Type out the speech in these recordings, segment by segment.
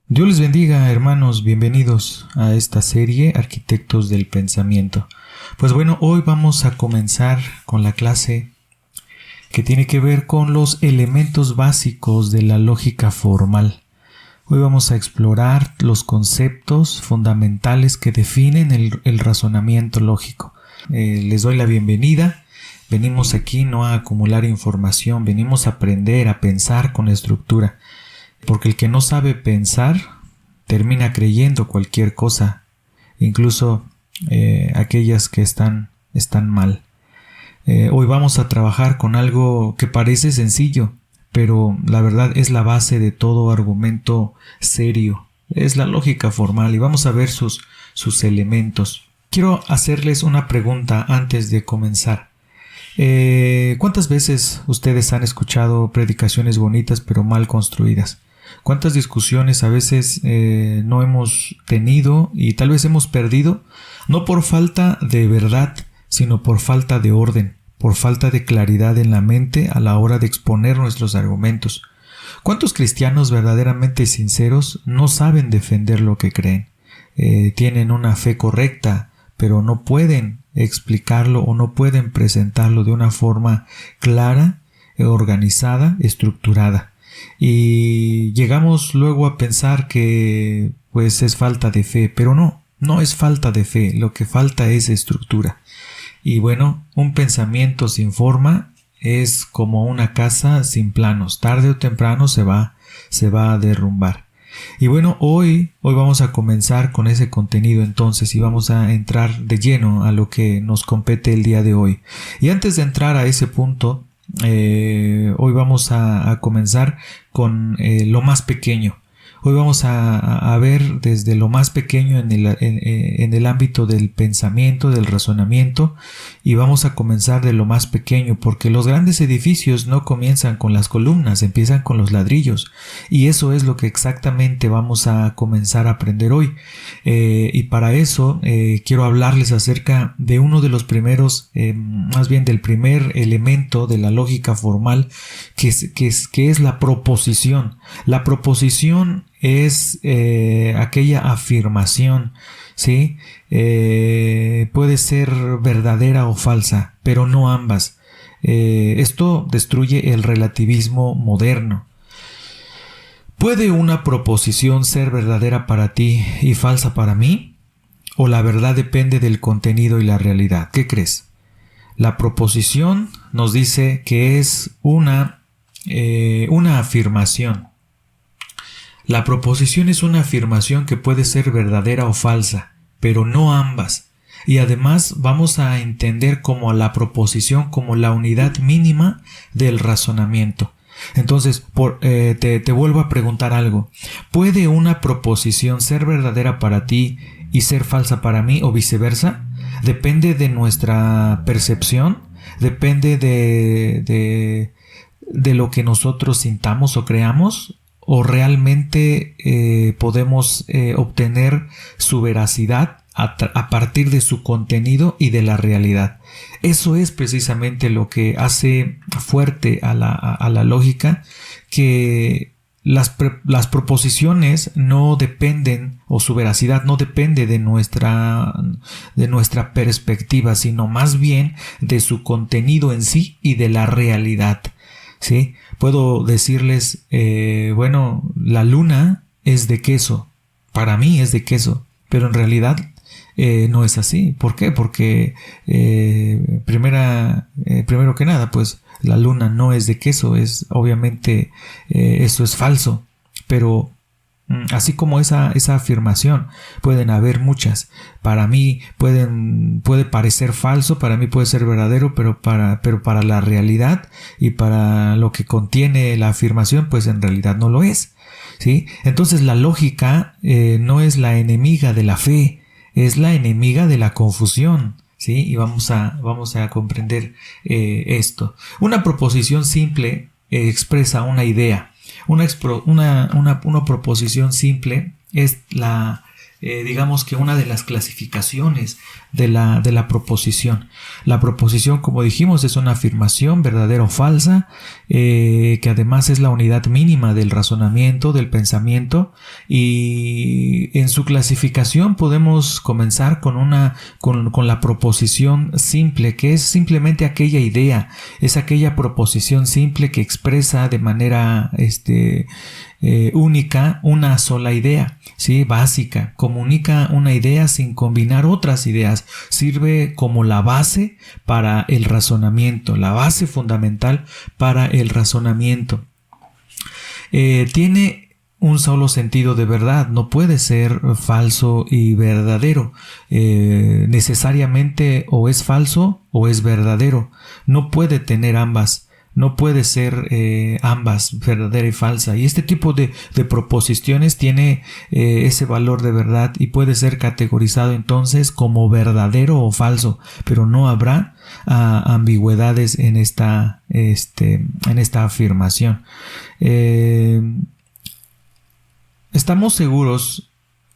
Dios les bendiga, hermanos, bienvenidos a esta serie Arquitectos del Pensamiento. Pues bueno, hoy vamos a comenzar con la clase que tiene que ver con los elementos básicos de la lógica formal. Hoy vamos a explorar los conceptos fundamentales que definen el razonamiento lógico. Les doy la bienvenida. Venimos aquí no a acumular información, venimos a aprender a pensar con estructura. Porque el que no sabe pensar termina creyendo cualquier cosa, incluso aquellas que están mal. Hoy vamos a trabajar con algo que parece sencillo, pero la verdad es la base de todo argumento serio. Es la lógica formal y vamos a ver sus elementos. Quiero hacerles una pregunta antes de comenzar. ¿Cuántas veces ustedes han escuchado predicaciones bonitas pero mal construidas? ¿Cuántas discusiones a veces no hemos tenido y tal vez hemos perdido? No por falta de verdad, sino por falta de orden, por falta de claridad en la mente a la hora de exponer nuestros argumentos. ¿Cuántos cristianos verdaderamente sinceros no saben defender lo que creen? Tienen una fe correcta, pero no pueden explicarlo o no pueden presentarlo de una forma clara, organizada, estructurada. Y llegamos luego a pensar que pues es falta de fe, pero no es falta de fe, lo que falta es estructura. Y bueno, un pensamiento sin forma es como una casa sin planos, tarde o temprano se va a derrumbar. Y bueno, hoy vamos a comenzar con ese contenido entonces y vamos a entrar de lleno a lo que nos compete el día de hoy. Y antes de entrar a ese punto, hoy vamos a comenzar con lo más pequeño. Hoy vamos a ver desde lo más pequeño en el ámbito del pensamiento, del razonamiento, y vamos a comenzar de lo más pequeño, porque los grandes edificios no comienzan con las columnas, empiezan con los ladrillos, y eso es lo que exactamente vamos a comenzar a aprender hoy. Y para eso quiero hablarles acerca de uno de los primeros, más bien del primer elemento de la lógica formal, que es la proposición. La proposición es aquella afirmación, ¿sí? Puede ser verdadera o falsa, pero no ambas. Esto destruye el relativismo moderno. ¿Puede una proposición ser verdadera para ti y falsa para mí? ¿O la verdad depende del contenido y la realidad? ¿Qué crees? La proposición nos dice que es una afirmación. La proposición es una afirmación que puede ser verdadera o falsa, pero no ambas. Y además vamos a entender como la proposición como la unidad mínima del razonamiento. Entonces, te vuelvo a preguntar algo. ¿Puede una proposición ser verdadera para ti y ser falsa para mí o viceversa? ¿Depende de nuestra percepción? ¿Depende de lo que nosotros sintamos o creamos? ¿O realmente podemos obtener su veracidad a partir de su contenido y de la realidad? Eso es precisamente lo que hace fuerte a la lógica, que las proposiciones no dependen, o su veracidad no depende de nuestra perspectiva, sino más bien de su contenido en sí y de la realidad. ¿Sí? Puedo decirles, la luna es de queso, para mí es de queso, pero en realidad no es así. ¿Por qué? Porque primero que nada, pues la luna no es de queso, obviamente eso es falso, pero así como esa afirmación, pueden haber muchas. Para mí puede parecer falso, para mí puede ser verdadero, pero para la realidad y para lo que contiene la afirmación, pues en realidad no lo es, ¿sí? Entonces la lógica no es la enemiga de la fe, es la enemiga de la confusión, ¿sí? Y vamos a comprender esto. Una proposición simple expresa una idea. Una proposición simple es digamos que una de las clasificaciones de la proposición. La proposición, como dijimos, es una afirmación verdadera o falsa, que además es la unidad mínima del razonamiento, del pensamiento, y en su clasificación podemos comenzar con la proposición simple, que es simplemente aquella idea, es aquella proposición simple que expresa de manera única una sola idea, ¿sí? Básica, comunica una idea sin combinar otras ideas, sirve como la base para el razonamiento, la base fundamental para el razonamiento. Tiene un solo sentido de verdad, no puede ser falso y verdadero. Necesariamente o es falso o es verdadero, no puede tener ambas. No puede ser ambas, verdadera y falsa. Y este tipo de proposiciones tiene ese valor de verdad y puede ser categorizado entonces como verdadero o falso, pero no habrá ambigüedades en esta afirmación. Estamos seguros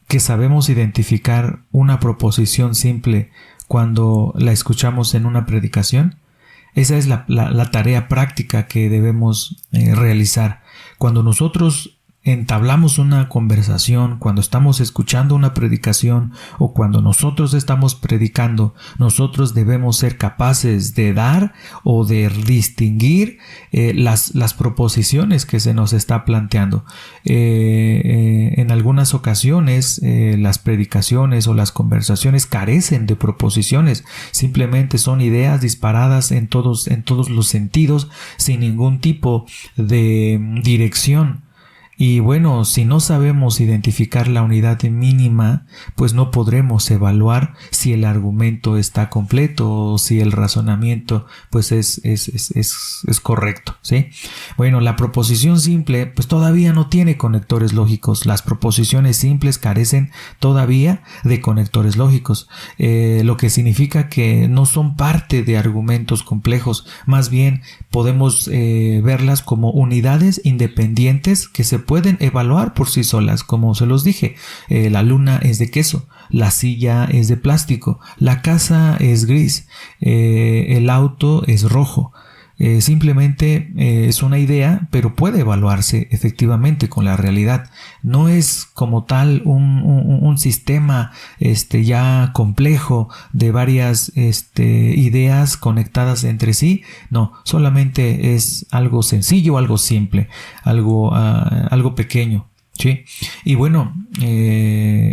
que sabemos identificar una proposición simple cuando la escuchamos en una predicación. Esa es la tarea práctica que debemos realizar. Cuando nosotros entablamos una conversación, cuando estamos escuchando una predicación o cuando nosotros estamos predicando, nosotros debemos ser capaces de dar o de distinguir las proposiciones que se nos está planteando. En algunas ocasiones las predicaciones o las conversaciones carecen de proposiciones, simplemente son ideas disparadas en todos los sentidos sin ningún tipo de dirección. Y bueno, si no sabemos identificar la unidad mínima, pues no podremos evaluar si el argumento está completo o si el razonamiento pues es correcto, ¿sí? Bueno, la proposición simple pues todavía no tiene conectores lógicos. Las proposiciones simples carecen todavía de conectores lógicos, lo que significa que no son parte de argumentos complejos. Más bien podemos verlas como unidades independientes que se pueden evaluar por sí solas. Como se los dije, la luna es de queso, la silla es de plástico, la casa es gris, el auto es rojo. Simplemente es una idea, pero puede evaluarse efectivamente con la realidad. No es como tal un sistema ya complejo de varias ideas conectadas entre sí. No, solamente es algo sencillo, algo simple, algo pequeño. Sí, y bueno,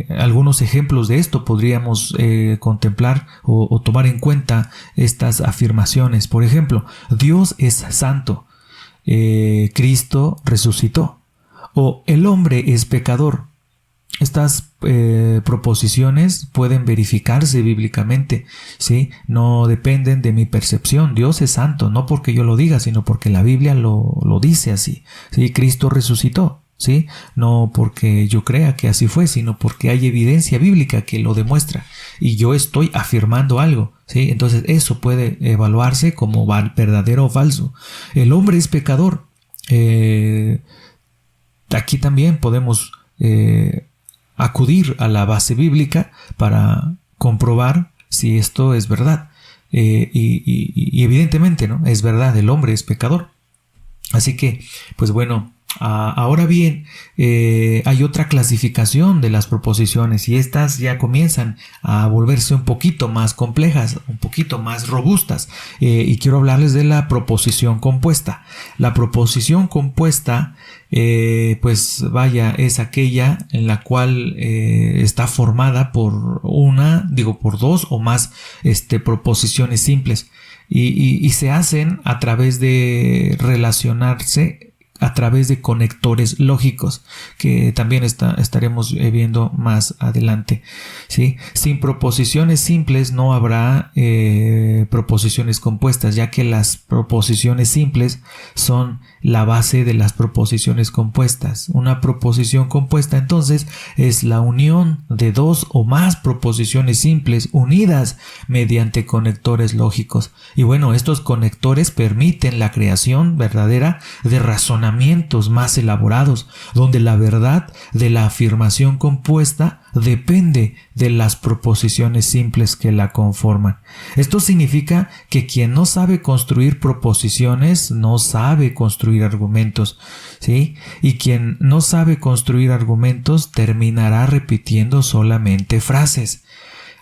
algunos ejemplos de esto podríamos contemplar o tomar en cuenta estas afirmaciones. Por ejemplo, Dios es santo, Cristo resucitó, o el hombre es pecador. Estas proposiciones pueden verificarse bíblicamente, ¿sí? No dependen de mi percepción. Dios es santo, no porque yo lo diga, sino porque la Biblia lo dice así, ¿sí? Cristo resucitó, ¿sí? No porque yo crea que así fue, sino porque hay evidencia bíblica que lo demuestra y yo estoy afirmando algo, ¿sí? Entonces eso puede evaluarse como verdadero o falso. El hombre es pecador. Aquí también podemos acudir a la base bíblica para comprobar si esto es verdad. Y evidentemente, ¿no? Es verdad, el hombre es pecador. Así que, pues bueno, ahora bien, hay otra clasificación de las proposiciones y estas ya comienzan a volverse un poquito más complejas, un poquito más robustas, y quiero hablarles de la proposición compuesta. La proposición compuesta, pues vaya, es aquella en la cual está formada por por dos o más proposiciones simples y se hacen a través de relacionarse a través de conectores lógicos, que también estaremos viendo más adelante, ¿sí? Sin proposiciones simples no habrá proposiciones compuestas, ya que las proposiciones simples son la base de las proposiciones compuestas. Una proposición compuesta entonces es la unión de dos o más proposiciones simples unidas mediante conectores lógicos. Y bueno, estos conectores permiten la creación verdadera de razonamientos más elaborados, donde la verdad de la afirmación compuesta depende de las proposiciones simples que la conforman. Esto significa que quien no sabe construir proposiciones no sabe construir argumentos, ¿sí? Y quien no sabe construir argumentos terminará repitiendo solamente frases.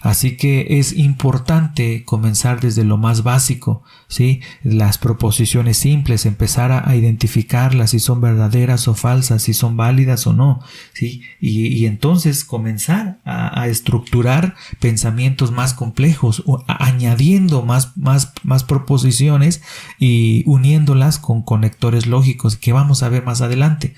Así que es importante comenzar desde lo más básico, ¿sí? Las proposiciones simples, empezar a identificarlas, si son verdaderas o falsas, si son válidas o no, ¿sí? Y entonces comenzar a estructurar pensamientos más complejos, añadiendo más proposiciones y uniéndolas con conectores lógicos que vamos a ver más adelante.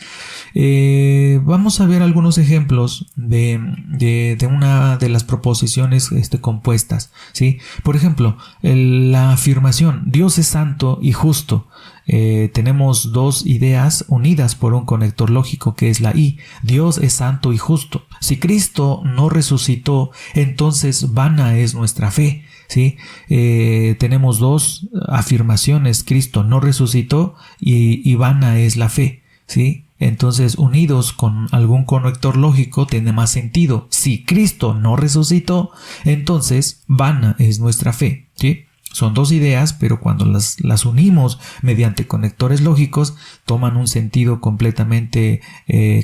Vamos a ver algunos ejemplos de una de las proposiciones compuestas, ¿sí? Por ejemplo, la afirmación Dios es santo y justo. Tenemos dos ideas unidas por un conector lógico que es la I. Dios es santo y justo. Si Cristo no resucitó, entonces vana es nuestra fe, ¿sí? Tenemos dos afirmaciones: Cristo no resucitó y vana es la fe, ¿sí? Entonces, unidos con algún conector lógico, tiene más sentido. Si Cristo no resucitó, entonces vana es nuestra fe, ¿sí? Son dos ideas, pero cuando las unimos mediante conectores lógicos, toman un sentido completamente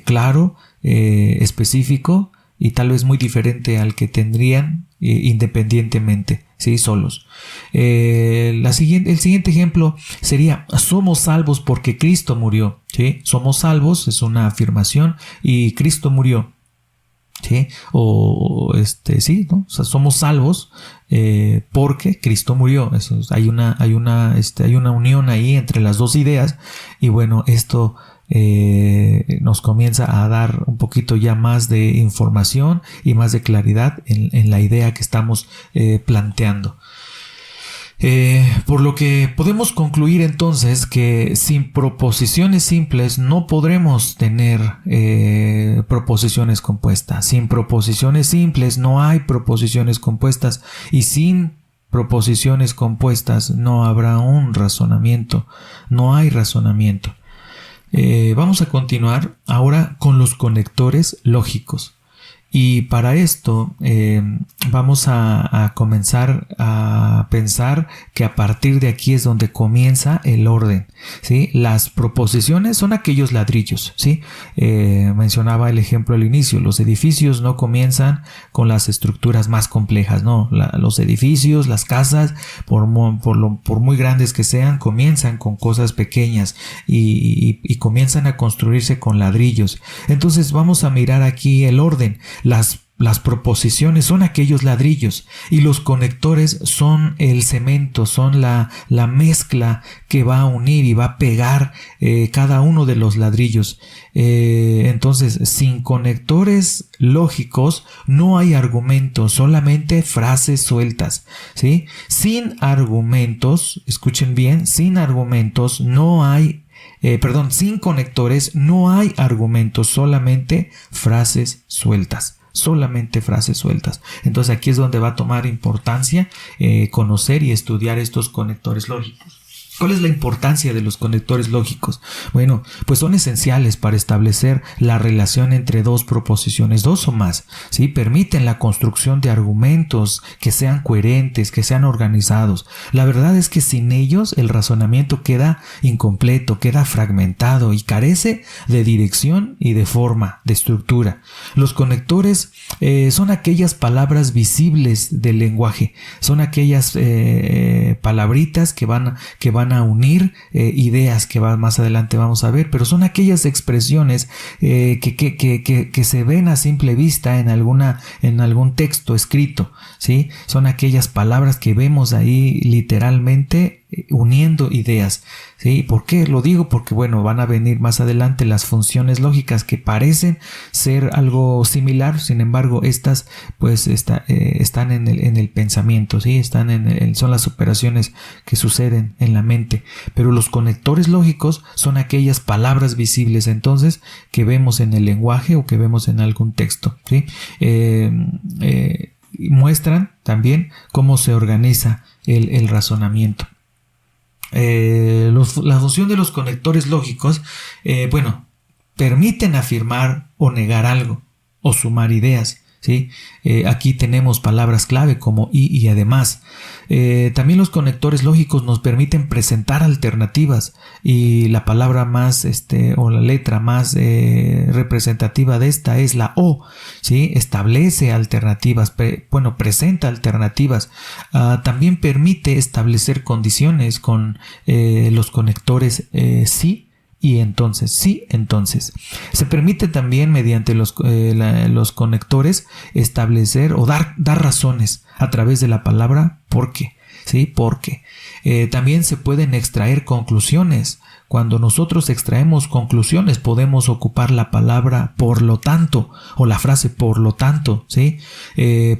claro, específico y tal vez muy diferente al que tendrían independientemente, ¿sí? Solos. El siguiente ejemplo sería: somos salvos porque Cristo murió, ¿sí? Somos salvos es una afirmación y Cristo murió, ¿sí? Sí, ¿no? O sea, somos salvos porque Cristo murió. Hay una unión ahí entre las dos ideas y bueno, esto nos comienza a dar un poquito ya más de información y más de claridad en la idea que estamos planteando. Por lo que podemos concluir entonces que sin proposiciones simples no podremos tener proposiciones compuestas. Sin proposiciones simples no hay proposiciones compuestas y sin proposiciones compuestas no habrá un razonamiento, no hay razonamiento. Vamos a continuar ahora con los conectores lógicos. Y para esto vamos a comenzar a pensar que a partir de aquí es donde comienza el orden, ¿sí? Las proposiciones son aquellos ladrillos, ¿sí? Mencionaba el ejemplo al inicio: los edificios no comienzan con las estructuras más complejas, no. Los edificios, las casas, por muy grandes que sean, comienzan con cosas pequeñas y comienzan a construirse con ladrillos. Entonces vamos a mirar aquí el orden. Las proposiciones son aquellos ladrillos y los conectores son el cemento, son la mezcla que va a unir y va a pegar cada uno de los ladrillos. Entonces, sin conectores lógicos no hay argumentos, solamente frases sueltas, ¿sí? Sin argumentos, escuchen bien, sin argumentos no hay sin conectores no hay argumentos, solamente frases sueltas. Solamente frases sueltas. Entonces aquí es donde va a tomar importancia conocer y estudiar estos conectores lógicos. ¿Cuál es la importancia de los conectores lógicos? Bueno, pues son esenciales para establecer la relación entre dos proposiciones, dos o más, ¿sí? Permiten la construcción de argumentos que sean coherentes, que sean organizados. La verdad es que sin ellos el razonamiento queda incompleto, queda fragmentado y carece de dirección y de forma, de estructura. Los conectores son aquellas palabras visibles del lenguaje, son aquellas palabritas que van a unir ideas que más adelante vamos a ver, pero son aquellas expresiones que se ven a simple vista en algún texto escrito, ¿sí? Son aquellas palabras que vemos ahí literalmente uniendo ideas, ¿sí? ¿Por qué lo digo? Porque bueno, van a venir más adelante las funciones lógicas que parecen ser algo similar, sin embargo estas pues están en el pensamiento, ¿sí? Son las operaciones que suceden en la mente, pero los conectores lógicos son aquellas palabras visibles entonces que vemos en el lenguaje o que vemos en algún texto, ¿sí? Muestran también cómo se organiza el razonamiento. La función de los conectores lógicos, permiten afirmar o negar algo, o sumar ideas, ¿sí? Aquí tenemos palabras clave como y además. También los conectores lógicos nos permiten presentar alternativas, y la palabra más o la letra más representativa de esta es la O, ¿sí? Establece alternativas, presenta alternativas. También permite establecer condiciones con los conectores sí y entonces, sí, entonces. Se permite también mediante los conectores establecer o dar razones a través de la palabra porque, ¿sí? Porque. También se pueden extraer conclusiones. Cuando nosotros extraemos conclusiones podemos ocupar la palabra por lo tanto o la frase por lo tanto, ¿sí?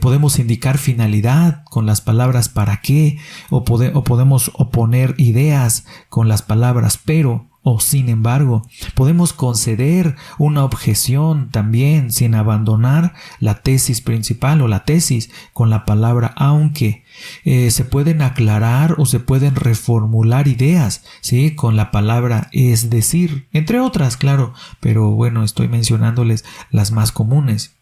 Podemos indicar finalidad con las palabras para qué, o podemos oponer ideas con las palabras pero o sin embargo. Podemos conceder una objeción también sin abandonar la tesis principal o la tesis con la palabra aunque. Se pueden aclarar o se pueden reformular ideas, ¿sí? Con la palabra es decir, entre otras, claro, pero bueno, estoy mencionándoles las más comunes.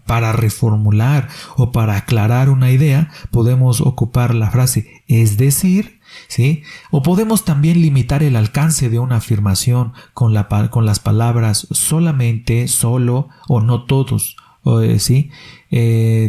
Para reformular o para aclarar una idea podemos ocupar la frase es decir, ¿sí? O podemos también limitar el alcance de una afirmación con las palabras solamente, solo o no todos, ¿sí?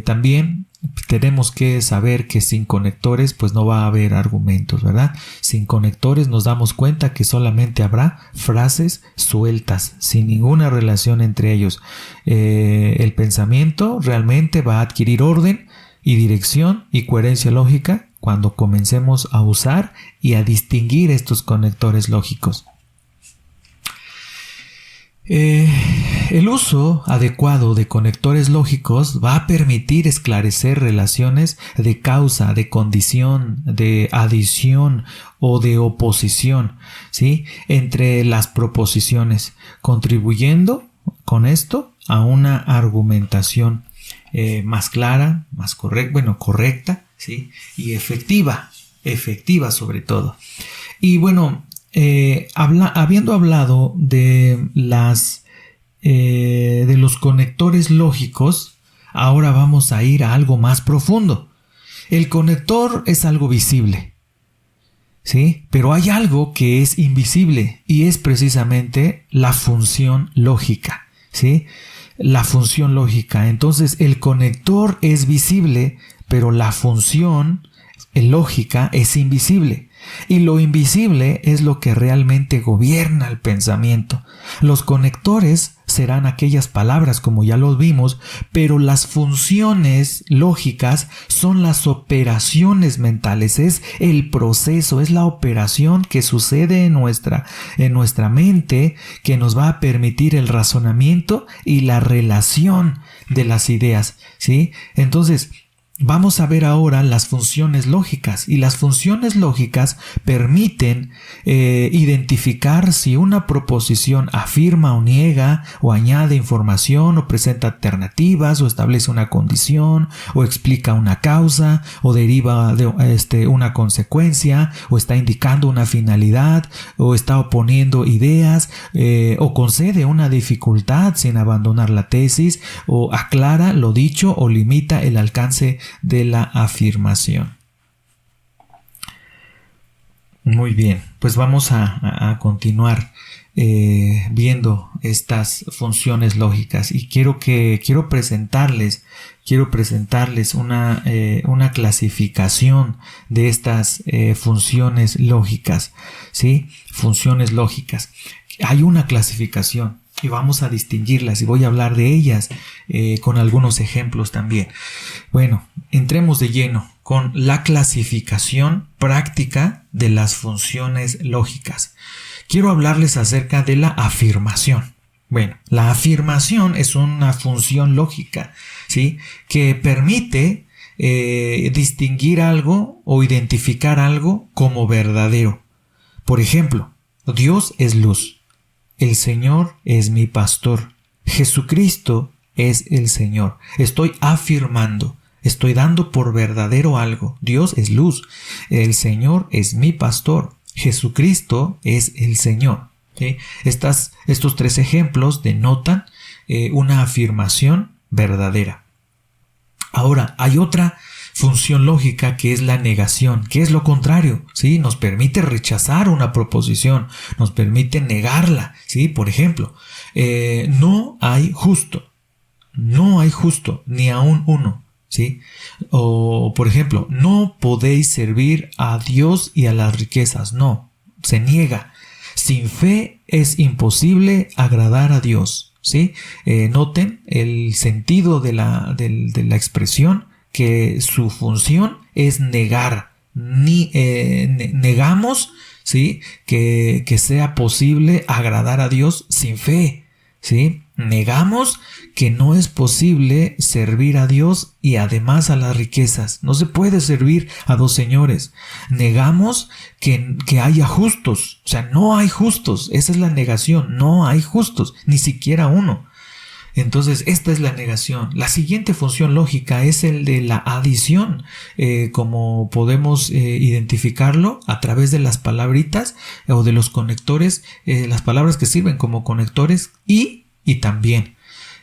También tenemos que saber que sin conectores pues no va a haber argumentos, ¿verdad? Sin conectores nos damos cuenta que solamente habrá frases sueltas, sin ninguna relación entre ellos. El pensamiento realmente va a adquirir orden y dirección y coherencia lógica cuando comencemos a usar y a distinguir estos conectores lógicos. El uso adecuado de conectores lógicos va a permitir esclarecer relaciones de causa, de condición, de adición o de oposición, ¿sí? Entre las proposiciones, contribuyendo con esto a una argumentación más clara, más correcta, ¿sí? Y efectiva sobre todo. Y bueno, habiendo hablado de los conectores lógicos, ahora vamos a ir a algo más profundo. El conector es algo visible, ¿sí? Pero hay algo que es invisible y es precisamente la función lógica, ¿sí? La función lógica. Entonces, el conector es visible, pero la función lógica es invisible. Y lo invisible es lo que realmente gobierna el pensamiento. Los conectores serán aquellas palabras, como ya los vimos, pero las funciones lógicas son las operaciones mentales, es el proceso, es la operación que sucede en nuestra mente, que nos va a permitir el razonamiento y la relación de las ideas, ¿sí? Entonces, vamos a ver ahora las funciones lógicas, y las funciones lógicas permiten identificar si una proposición afirma o niega, o añade información, o presenta alternativas, o establece una condición, o explica una causa, o deriva de una consecuencia, o está indicando una finalidad, o está oponiendo ideas, o concede una dificultad sin abandonar la tesis, o aclara lo dicho, o limita el alcance de la afirmación. Muy bien, pues vamos a continuar viendo estas funciones lógicas, y quiero presentarles una clasificación de estas funciones lógicas, ¿sí? Funciones lógicas. Hay una clasificación y vamos a distinguirlas, y voy a hablar de ellas con algunos ejemplos también. Bueno, entremos de lleno con la clasificación práctica de las funciones lógicas. Quiero hablarles acerca de la afirmación. Bueno, la afirmación es una función lógica, ¿sí? Que permite distinguir algo o identificar algo como verdadero. Por ejemplo, Dios es luz. El Señor es mi pastor. Jesucristo es el Señor. Estoy afirmando, estoy dando por verdadero algo. Dios es luz. El Señor es mi pastor. Jesucristo es el Señor. ¿Sí? Estos tres ejemplos denotan una afirmación verdadera. Ahora, hay otra función lógica que es la negación, que es lo contrario, ¿sí? Nos permite rechazar una proposición, nos permite negarla, ¿sí? Por ejemplo, no hay justo, ni aún uno, ¿sí? O, por ejemplo, no podéis servir a Dios y a las riquezas, no, se niega. Sin fe es imposible agradar a Dios, ¿sí? Noten el sentido de la expresión, que su función es negar. Negamos, ¿sí? Que sea posible agradar a Dios sin fe, ¿sí? Negamos que no es posible servir a Dios y además a las riquezas. No se puede servir a dos señores. Negamos que haya justos. O sea, no hay justos. Esa es la negación. No hay justos, ni siquiera uno. Entonces, esta es la negación. La siguiente función lógica es el de la adición, como podemos identificarlo a través de las palabritas o de los conectores, las palabras que sirven como conectores y también,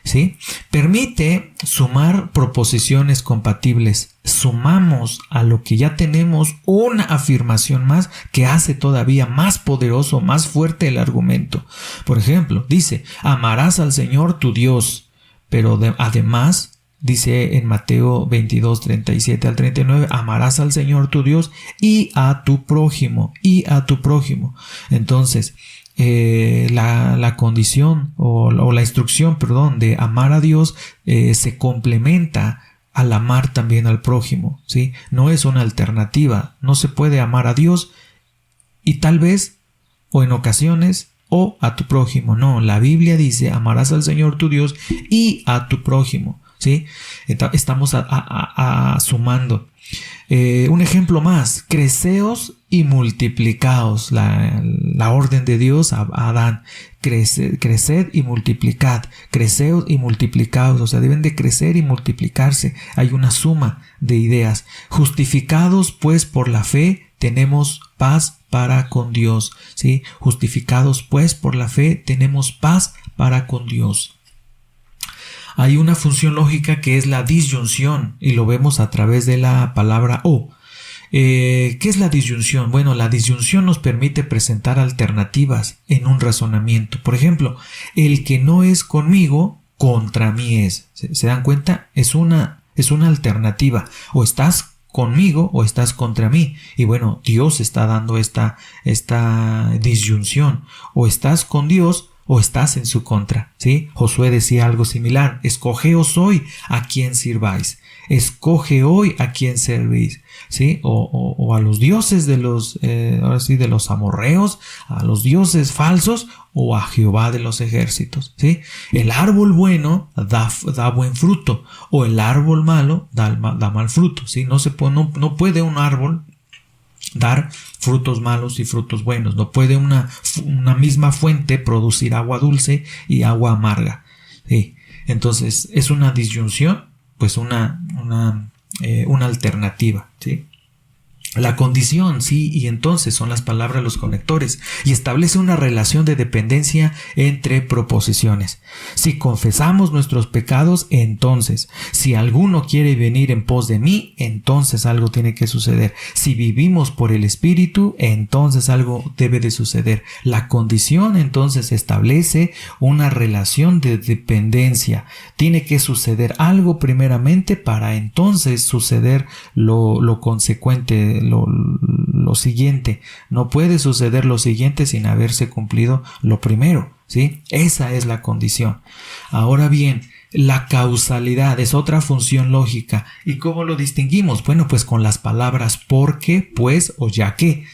¿sí? Permite sumar proposiciones compatibles. Sumamos a lo que ya tenemos una afirmación más que hace todavía más poderoso, más fuerte el argumento. Por ejemplo, dice, amarás al Señor tu Dios, pero además, dice en Mateo 22, 37 al 39, amarás al Señor tu Dios y a tu prójimo, Entonces, la condición o la instrucción, de amar a Dios se complementa al amar también al prójimo, ¿sí? No es una alternativa. No se puede amar a Dios y tal vez, o en ocasiones, o a tu prójimo. No, la Biblia dice, amarás al Señor tu Dios y a tu prójimo, ¿sí? Estamos sumando. Un ejemplo más, creceos y multiplicaos, la orden de Dios a Adán, creced y multiplicad, creceos y multiplicaos, o sea, deben de crecer y multiplicarse, hay una suma de ideas. Justificados pues por la fe, tenemos paz para con Dios, ¿sí? Justificados pues por la fe, tenemos paz para con Dios. Hay una función lógica que es la disyunción y lo vemos a través de la palabra o. ¿Qué es la disyunción? Bueno, la disyunción nos permite presentar alternativas en un razonamiento. Por ejemplo, el que no es conmigo, contra mí es. ¿Se dan cuenta? Es una alternativa. O estás conmigo o estás contra mí. Y bueno, Dios está dando esta disyunción. O estás con Dios o estás en su contra, ¿sí? Josué decía algo similar, escogeos hoy a quién sirváis, escoge hoy a quién servís, ¿sí? O a los dioses de los amorreos, a los dioses falsos, o a Jehová de los ejércitos, ¿sí? El árbol bueno da buen fruto, o el árbol malo da mal fruto, ¿sí? No puede un árbol dar frutos malos y frutos buenos. No puede una misma fuente producir agua dulce y agua amarga, ¿sí? Entonces es una disyunción, pues una alternativa, ¿sí? La condición, sí, y entonces son las palabras los conectores y establece una relación de dependencia entre proposiciones. Si confesamos nuestros pecados, entonces, si alguno quiere venir en pos de mí, entonces algo tiene que suceder. Si vivimos por el Espíritu, entonces algo debe de suceder. La condición entonces establece una relación de dependencia. Tiene que suceder algo primeramente para entonces suceder lo consecuente, lo siguiente. No puede suceder lo siguiente sin haberse cumplido lo primero, ¿sí? Esa es la condición. Ahora bien, la causalidad es otra función lógica. ¿Y cómo lo distinguimos? Bueno, pues con las palabras porque, pues o ya que.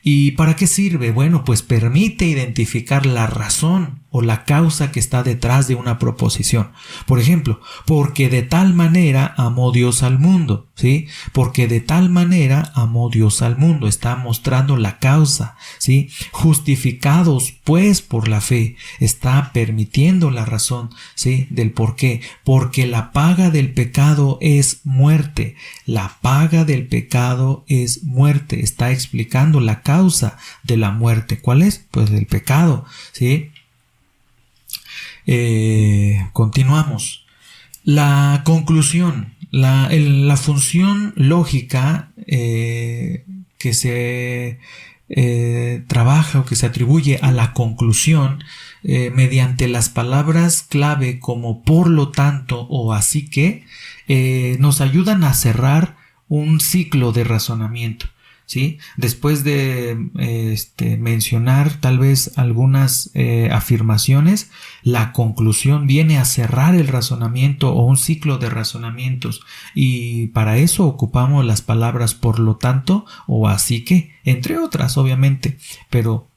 ¿Y para qué sirve? Bueno, pues permite identificar la razón o la causa que está detrás de una proposición. Por ejemplo, porque de tal manera amó Dios al mundo, ¿sí? Porque de tal manera amó Dios al mundo. Está mostrando la causa, ¿sí? Justificados pues por la fe. Está permitiendo la razón, ¿sí? Del por qué. Porque la paga del pecado es muerte. La paga del pecado es muerte. Está explicando la causa de la muerte. ¿Cuál es? Pues el pecado, ¿sí? Continuamos. La conclusión La función lógica que se trabaja o que se atribuye a la conclusión mediante las palabras clave como por lo tanto o así que nos ayudan a cerrar un ciclo de razonamiento, ¿sí? Después de mencionar tal vez algunas afirmaciones, la conclusión viene a cerrar el razonamiento o un ciclo de razonamientos, y para eso ocupamos las palabras por lo tanto o así que, entre otras obviamente, pero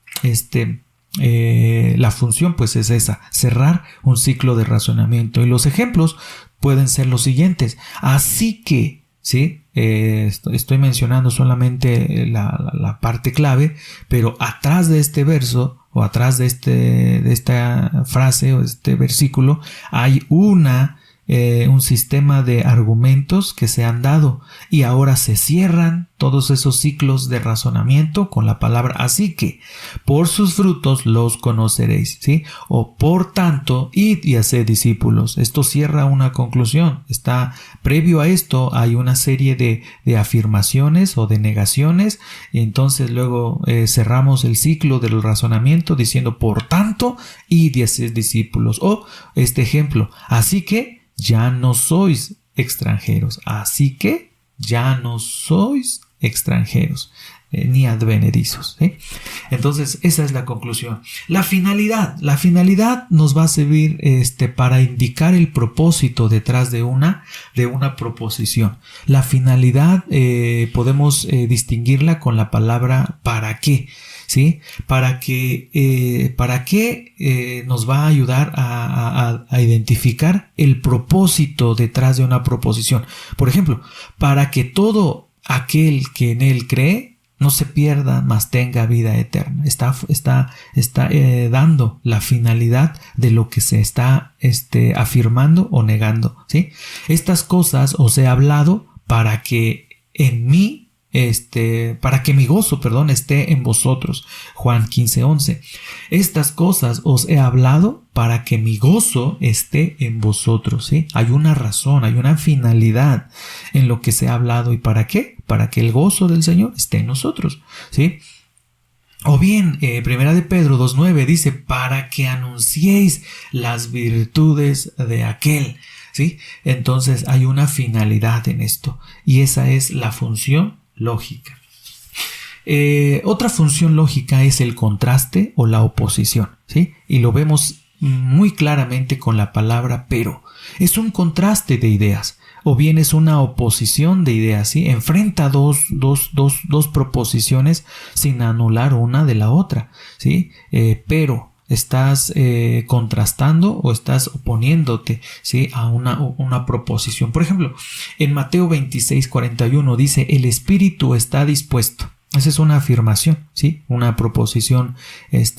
la función pues es esa, cerrar un ciclo de razonamiento. Y los ejemplos pueden ser los siguientes: así que, ¿sí? Estoy mencionando solamente la parte clave, pero atrás de este verso o atrás de esta frase o este versículo hay un sistema de argumentos que se han dado, y ahora se cierran todos esos ciclos de razonamiento con la palabra así que, por sus frutos los conoceréis, ¿sí? O por tanto, id y haced discípulos. Esto cierra una conclusión. Está previo a esto hay una serie de afirmaciones o de negaciones, y entonces luego cerramos el ciclo del razonamiento diciendo por tanto, id y haced discípulos. O este ejemplo, así que ya no sois extranjeros, así que ya no sois extranjeros ni advenedizos, ¿sí? Entonces esa es la conclusión. La finalidad nos va a servir para indicar el propósito detrás de una proposición. La finalidad podemos distinguirla con la palabra para qué, ¿sí? ¿Para qué nos va a ayudar a identificar el propósito detrás de una proposición? Por ejemplo, para que todo aquel que en él cree no se pierda, mas tenga vida eterna. Está dando la finalidad de lo que se está afirmando o negando, ¿sí? Estas cosas os he hablado para que en mí para que mi gozo, esté en vosotros. Juan 15:11. Estas cosas os he hablado para que mi gozo esté en vosotros, ¿sí? Hay una razón, hay una finalidad en lo que se ha hablado. ¿Y para qué? Para que el gozo del Señor esté en nosotros, ¿sí? O bien, Primera de Pedro 2:9 dice, para que anunciéis las virtudes de aquel, ¿sí? Entonces hay una finalidad en esto, y esa es la función lógica. Otra función lógica es el contraste o la oposición, ¿sí? Y lo vemos muy claramente con la palabra pero. Es un contraste de ideas, o bien es una oposición de ideas, ¿sí? Enfrenta dos proposiciones sin anular una de la otra, ¿sí? Pero estás contrastando o estás oponiéndote, ¿sí? A una proposición. Por ejemplo, en Mateo 26:41 dice, el espíritu está dispuesto. Esa es una afirmación, ¿sí? Una proposición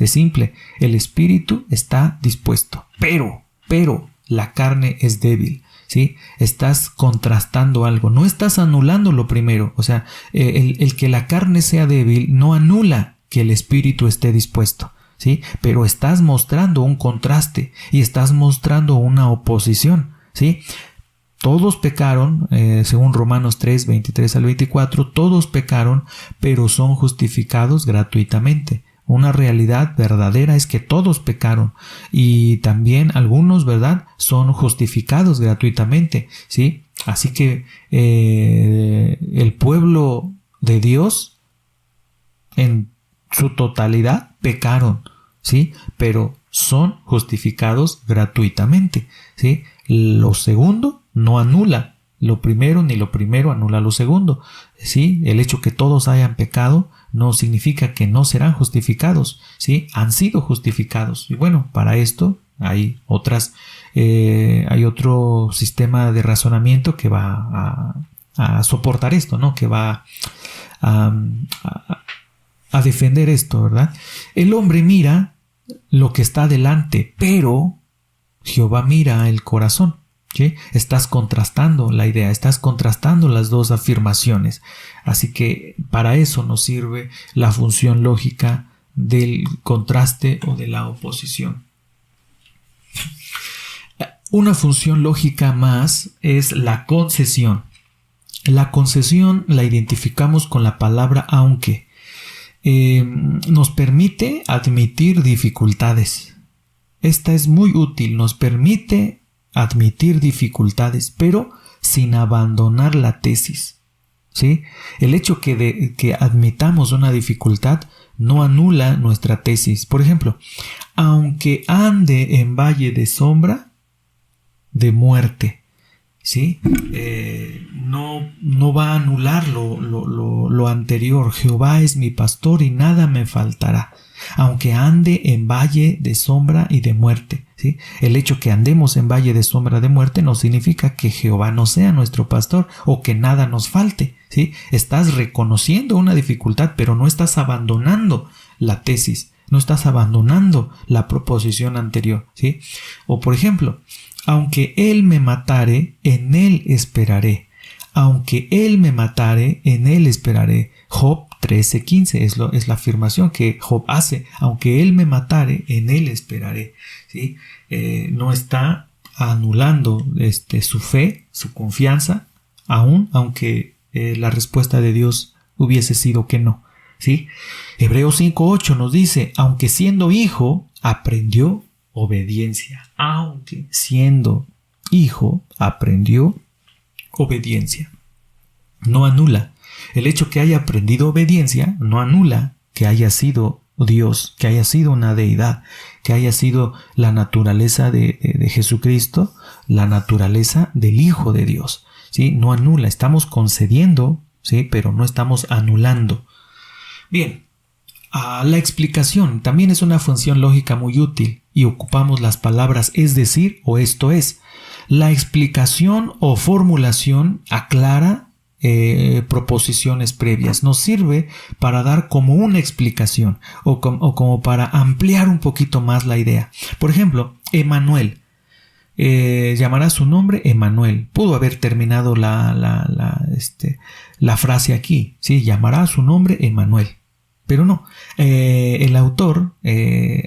simple. El espíritu está dispuesto, pero la carne es débil, ¿sí? Estás contrastando algo, no estás anulando lo primero. O sea, el que la carne sea débil no anula que el espíritu esté dispuesto, ¿sí? Pero estás mostrando un contraste y estás mostrando una oposición, ¿sí? Todos pecaron, según Romanos 3:23-24, todos pecaron, pero son justificados gratuitamente. Una realidad verdadera es que todos pecaron, y también algunos, ¿verdad?, son justificados gratuitamente, ¿sí? Así que el pueblo de Dios en su totalidad pecaron, ¿sí? Pero son justificados gratuitamente, ¿sí? Lo segundo no anula lo primero, ni lo primero anula lo segundo, ¿sí? El hecho que todos hayan pecado no significa que no serán justificados, ¿sí? Han sido justificados. Y bueno, para esto hay hay otro sistema de razonamiento que va a soportar esto, ¿no? Que va a defender esto, ¿verdad? El hombre mira lo que está delante, pero Jehová mira el corazón, ¿sí? Estás contrastando la idea, estás contrastando las dos afirmaciones. Así que para eso nos sirve la función lógica del contraste o de la oposición. Una función lógica más es la concesión. La concesión la identificamos con la palabra aunque. Nos permite admitir dificultades. Esta es muy útil, nos permite admitir dificultades, pero sin abandonar la tesis, ¿sí? El hecho que admitamos una dificultad no anula nuestra tesis. Por ejemplo, aunque ande en valle de sombra de muerte, ¿sí? No va a anular lo anterior. Jehová es mi pastor y nada me faltará. Aunque ande en valle de sombra y de muerte, ¿sí? El hecho que andemos en valle de sombra de muerte no significa que Jehová no sea nuestro pastor o que nada nos falte, ¿sí? Estás reconociendo una dificultad, pero no estás abandonando la tesis, no estás abandonando la proposición anterior, ¿sí? O por ejemplo, aunque él me matare, en él esperaré. Aunque él me matare, en él esperaré. Job 13:15 es la afirmación que Job hace. Aunque él me matare, en él esperaré, ¿sí? No está anulando su fe, su confianza, aunque la respuesta de Dios hubiese sido que no, ¿sí? Hebreos 5:8 nos dice, aunque siendo hijo, aprendió obediencia. Aunque siendo hijo, aprendió obediencia. No anula. El hecho que haya aprendido obediencia no anula que haya sido Dios, que haya sido una deidad, que haya sido la naturaleza de Jesucristo, la naturaleza del Hijo de Dios, ¿sí? No anula, estamos concediendo, ¿sí? Pero no estamos anulando. Bien, la explicación también es una función lógica muy útil y ocupamos las palabras es decir o esto es. La explicación o formulación aclara proposiciones previas, nos sirve para dar como una explicación o como para ampliar un poquito más la idea. Por ejemplo, Emanuel, llamará su nombre Emanuel. Pudo haber terminado la frase aquí, sí, llamará su nombre Emanuel, pero no. El autor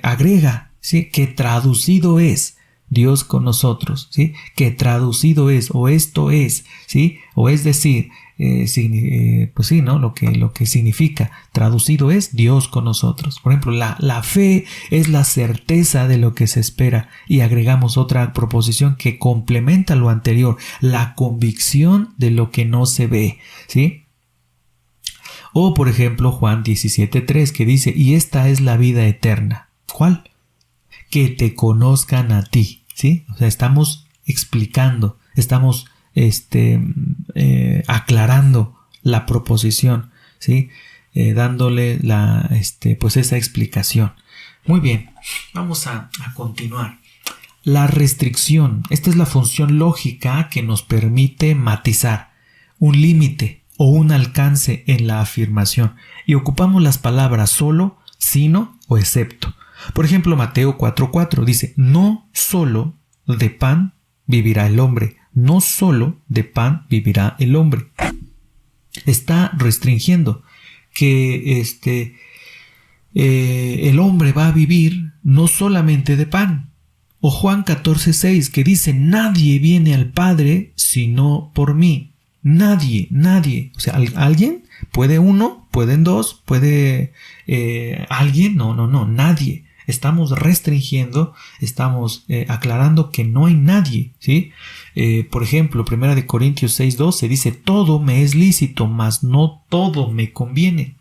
agrega, ¿sí?, que traducido es Dios con nosotros, ¿sí? Que traducido es, o esto es, ¿sí? O es decir, pues sí, ¿no? Lo que significa traducido es Dios con nosotros. Por ejemplo, la fe es la certeza de lo que se espera, y agregamos otra proposición que complementa lo anterior, la convicción de lo que no se ve, ¿sí? O por ejemplo, Juan 17:3 que dice, y esta es la vida eterna. ¿Cuál? Que te conozcan a ti, ¿sí? O sea, estamos explicando, estamos aclarando la proposición, ¿sí? Dándole pues esa explicación. Muy bien, vamos a continuar. La restricción, esta es la función lógica que nos permite matizar un límite o un alcance en la afirmación, y ocupamos las palabras solo, sino o excepto. Por ejemplo, Mateo 4:4 dice, no solo de pan vivirá el hombre, no solo de pan vivirá el hombre. Está restringiendo que el hombre va a vivir no solamente de pan. O Juan 14:6 que dice, nadie viene al Padre sino por mí. Nadie. O sea, ¿alguien? ¿Puede uno? ¿Pueden dos? ¿Puede alguien? No, nadie. Estamos restringiendo, estamos aclarando que no hay nadie, ¿sí? Por ejemplo, 1 Corintios 6:12 dice, todo me es lícito, mas no todo me conviene,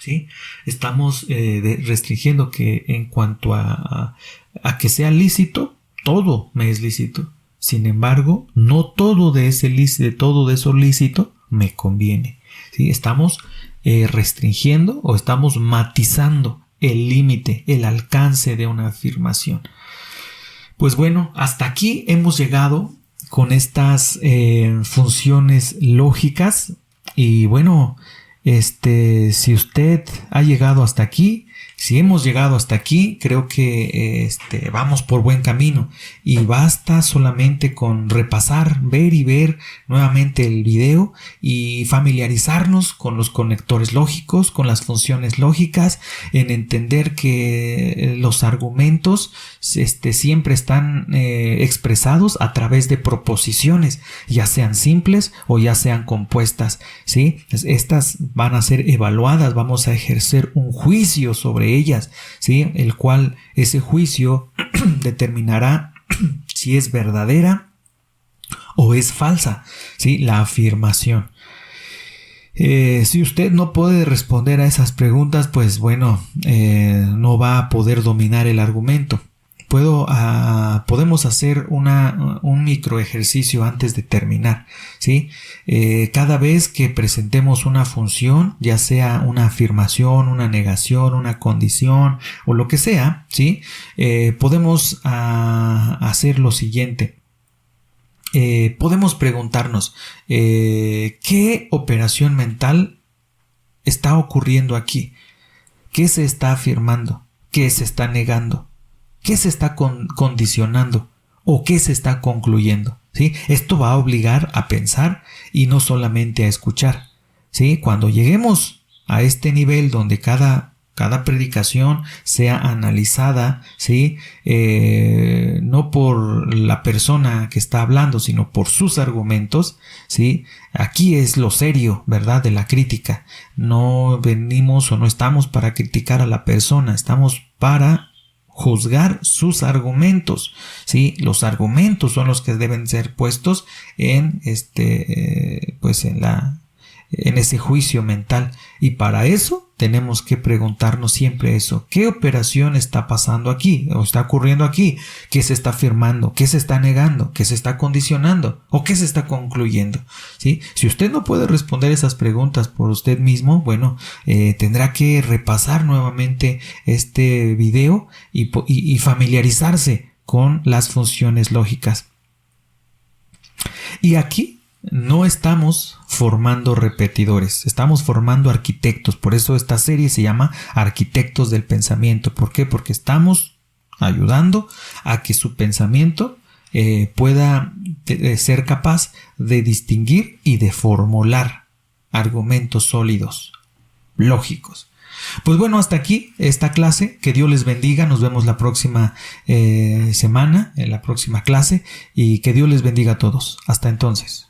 ¿sí? Estamos restringiendo que en cuanto a que sea lícito, todo me es lícito. Sin embargo, no todo de eso lícito me conviene, ¿sí? Estamos restringiendo o estamos matizando el límite, el alcance de una afirmación. Pues bueno, hasta aquí hemos llegado con estas funciones lógicas. Y bueno, si usted ha llegado hasta aquí, Si hemos llegado hasta aquí, creo que vamos por buen camino y basta solamente con repasar, ver y ver nuevamente el video y familiarizarnos con los conectores lógicos, con las funciones lógicas, en entender que los argumentos siempre están expresados a través de proposiciones, ya sean simples o ya sean compuestas, ¿sí? Estas van a ser evaluadas, vamos a ejercer un juicio sobre ellas, ¿sí? El cual ese juicio determinará si es verdadera o es falsa, ¿sí? La afirmación. Si usted no puede responder a esas preguntas, pues bueno, no va a poder dominar el argumento. Podemos hacer un micro ejercicio antes de terminar, ¿sí? Cada vez que presentemos una función, ya sea una afirmación, una negación, una condición o lo que sea, ¿sí? Podemos hacer lo siguiente. Podemos preguntarnos ¿qué operación mental está ocurriendo aquí? ¿Qué se está afirmando? ¿Qué se está negando? ¿Qué se está condicionando? ¿O qué se está concluyendo? ¿Sí? Esto va a obligar a pensar y no solamente a escuchar, ¿sí? Cuando lleguemos a este nivel donde cada predicación sea analizada, ¿sí? No por la persona que está hablando, sino por sus argumentos, ¿sí? Aquí es lo serio, ¿verdad? De la crítica. No venimos o no estamos para criticar a la persona, estamos para juzgar sus argumentos, ¿sí? Los argumentos son los que deben ser puestos en en ese juicio mental, y para eso tenemos que preguntarnos siempre eso: ¿qué operación está pasando aquí o está ocurriendo aquí? ¿Qué se está afirmando? ¿Qué se está negando? ¿Qué se está condicionando? ¿O qué se está concluyendo? ¿Sí? Si usted no puede responder esas preguntas por usted mismo, bueno, tendrá que repasar nuevamente este video y familiarizarse con las funciones lógicas. Y aquí no estamos formando repetidores, estamos formando arquitectos. Por eso esta serie se llama Arquitectos del Pensamiento. ¿Por qué? Porque estamos ayudando a que su pensamiento pueda ser capaz de distinguir y de formular argumentos sólidos, lógicos. Pues bueno, hasta aquí esta clase. Que Dios les bendiga. Nos vemos la próxima semana, en la próxima clase, y que Dios les bendiga a todos. Hasta entonces.